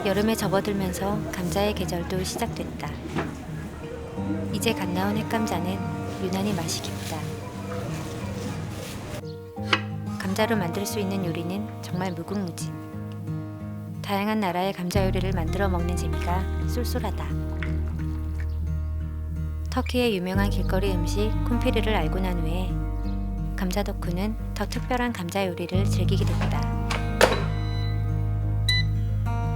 여름에 접어들면서 감자의 계절도 시작됐다. 이제 갓 나온 햇감자는 유난히 맛이 깊다. 감자로 만들 수 있는 요리는 정말 무궁무진. 다양한 나라의 감자 요리를 만들어 먹는 재미가 쏠쏠하다. 터키의 유명한 길거리 음식 쿰피르를 알고 난 후에 감자 덕후는 더 특별한 감자 요리를 즐기게 됐다.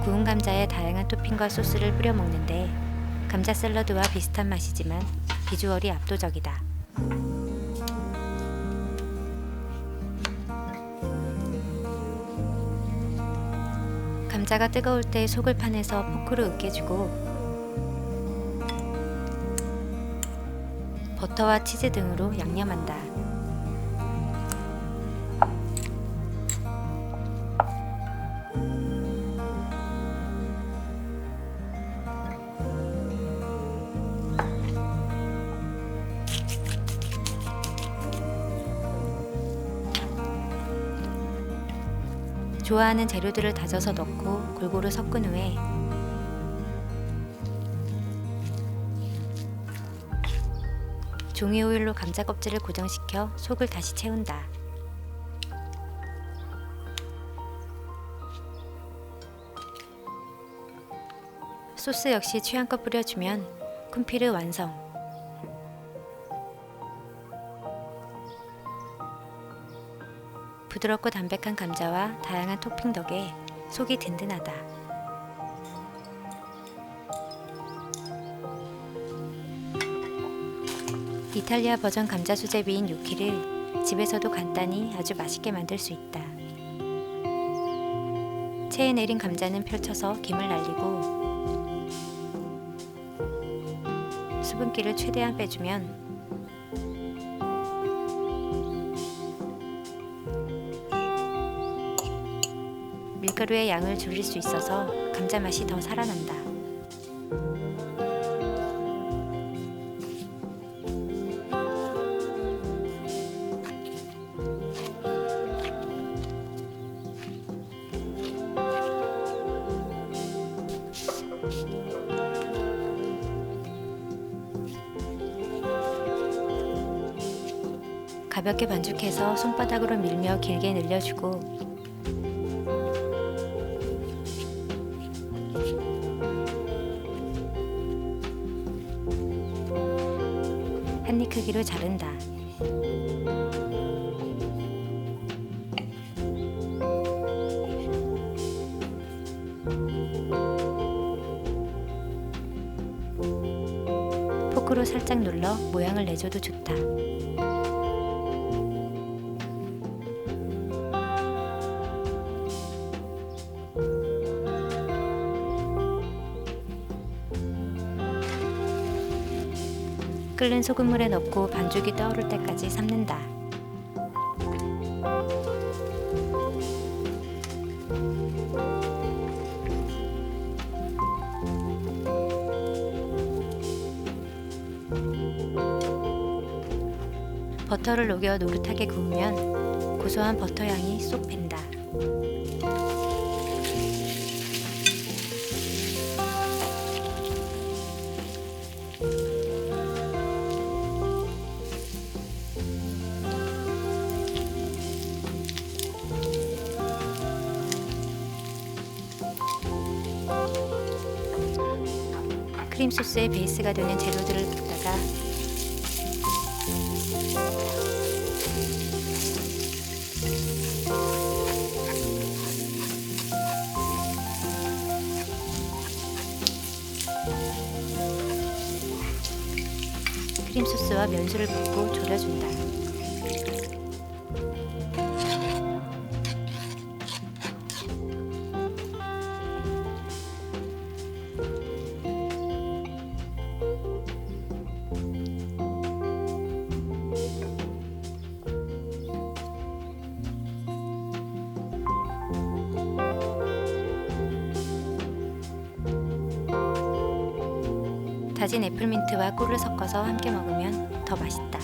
구운 감자에 다양한 토핑과 소스를 뿌려 먹는데 감자 샐러드와 비슷한 맛이지만 비주얼이 압도적이다. 감자가 뜨거울 때 속을 파내서 포크로 으깨주고 버터와 치즈 등으로 양념한다. 좋아하는 재료들을 다져서 넣고 골고루 섞은 후에 종이 오일로 감자 껍질을 고정시켜 속을 다시 채운다. 소스 역시 취향껏 뿌려주면 쿰피르 완성. 부드럽고 담백한 감자와 다양한 토핑 덕에 속이 든든하다. 이탈리아 버전 감자 수제비인 요키를 집에서도 간단히 아주 맛있게 만들 수 있다. 체에 내린 감자는 펼쳐서 김을 날리고 수분기를 최대한 빼주면 밀가루의 양을 줄일 수 있어서 감자 맛이 더 살아난다. 가볍게 반죽해서 손바닥으로 밀며 길게 늘려주고 한입 크기로 자른다. 포크로 살짝 눌러 모양을 내줘도 좋다. 끓는 소금물에 넣고 반죽이 떠오를 때까지 삶는다. 버터를 녹여 노릇하게 구우면 고소한 버터 향이 쏙 밴다. 크림 소스의 베이스가 되는 재료들을 붓다가 크림 소스와 면수를 붓고 졸여준다. 다진 애플민트와 꿀을 섞어서 함께 먹으면 더 맛있다.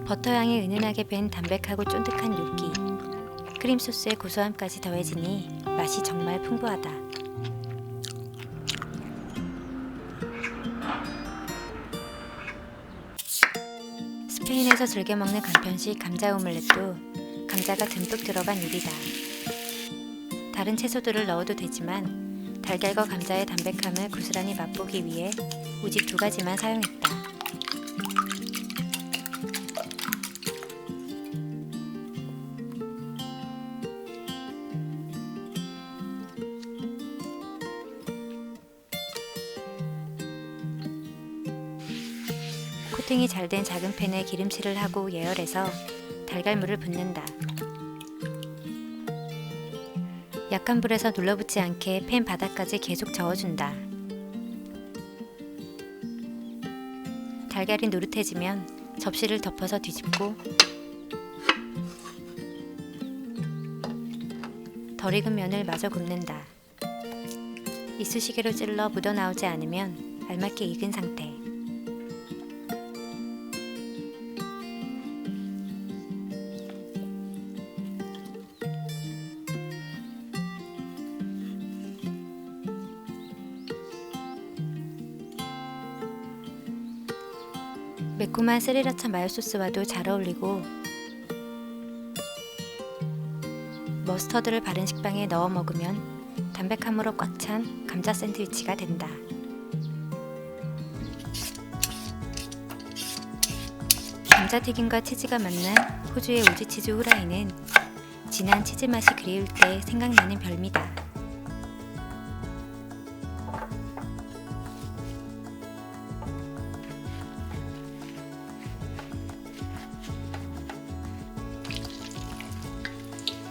버터향이 은은하게 밴 담백하고 쫀득한 뇨끼, 크림 소스의 고소함까지 더해지니 맛이 정말 풍부하다. 스페인에서 즐겨 먹는 간편식 감자 오믈렛도 감자가 듬뿍 들어간 요리다. 다른 채소들을 넣어도 되지만 달걀과 감자의 담백함을 고스란히 맛보기 위해 오직 2가지만 사용했다. 코팅이 잘 된 작은 팬에 기름칠을 하고 예열해서 달걀물을 붓는다. 약한 불에서 눌러붙지 않게 팬 바닥까지 계속 저어준다. 달걀이 노릇해지면 접시를 덮어서 뒤집고 덜 익은 면을 마저 굽는다. 이쑤시개로 찔러 묻어나오지 않으면 알맞게 익은 상태. 매콤한 스리라차 마요 소스와도 잘 어울리고 머스터드를 바른 식빵에 넣어 먹으면 담백함으로 꽉 찬 감자 샌드위치가 된다. 감자튀김과 치즈가 만난 호주의 오지치즈 후라이는 진한 치즈 맛이 그리울 때 생각나는 별미다.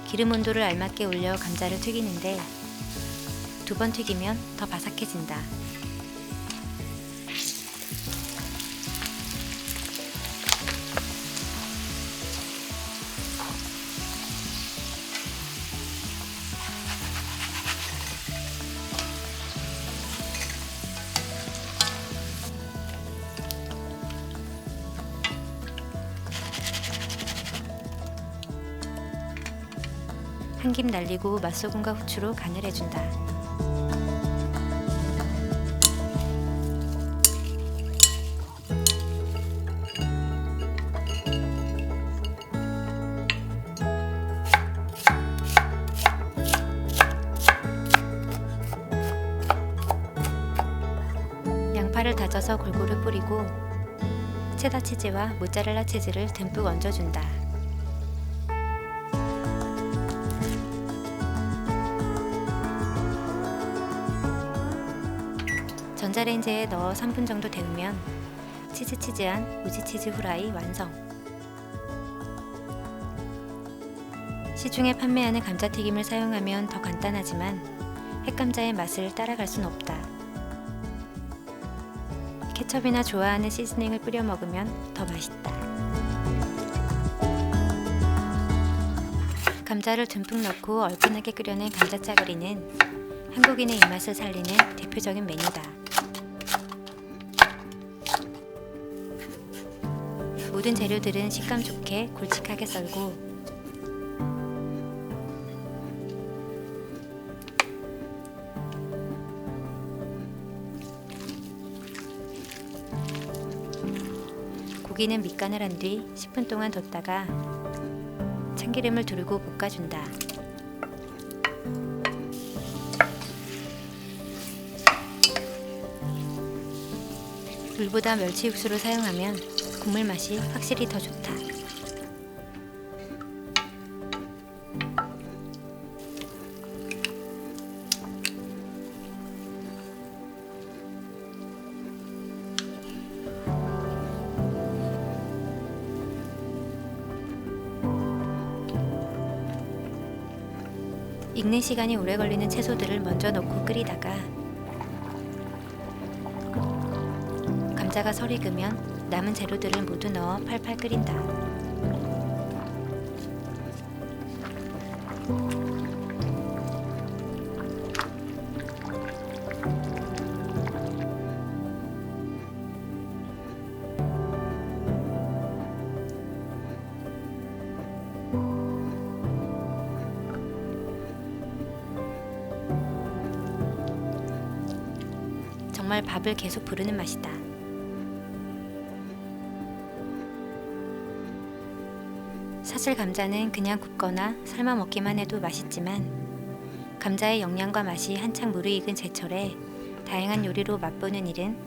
기름 온도를 알맞게 올려 감자를 튀기는데 2번 튀기면 더 바삭해진다. 한 김 날리고 맛소금과 후추로 간을 해준다. 양파를 다져서 골고루 뿌리고 체다 치즈와 모짜렐라 치즈를 듬뿍 얹어준다. 전자레인지에 넣어 3분 정도 데우면 치즈한 오지치즈 후라이 완성. 시중에 판매하는 감자튀김을 사용하면 더 간단하지만 햇감자의 맛을 따라갈 순 없다. 케첩이나 좋아하는 시즈닝을 뿌려 먹으면 더 맛있다. 감자를 듬뿍 넣고 얼큰하게 끓여낸 감자짜글이는 한국인의 입맛을 살리는 대표적인 메뉴다. 모든 재료들은 식감 좋게 골직하게 썰고 고기는 밑간을 한 뒤 10분 동안 뒀다가 참기름을 두르고 볶아준다. 물보다 멸치 육수를 사용하면 국물 맛이 확실히 더 좋다. 익는 시간이 오래 걸리는 채소들을 먼저 넣고 끓이다가 감자가 설 익으면 남은 재료들을 모두 넣어 팔팔 끓인다. 정말 밥을 계속 부르는 맛이다. 사실 감자는 그냥 굽거나 삶아 먹기만 해도 맛있지만 감자의 영양과 맛이 한창 무르익은 제철에 다양한 요리로 맛보는 일은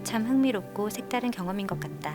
참 흥미롭고 색다른 경험인 것 같다.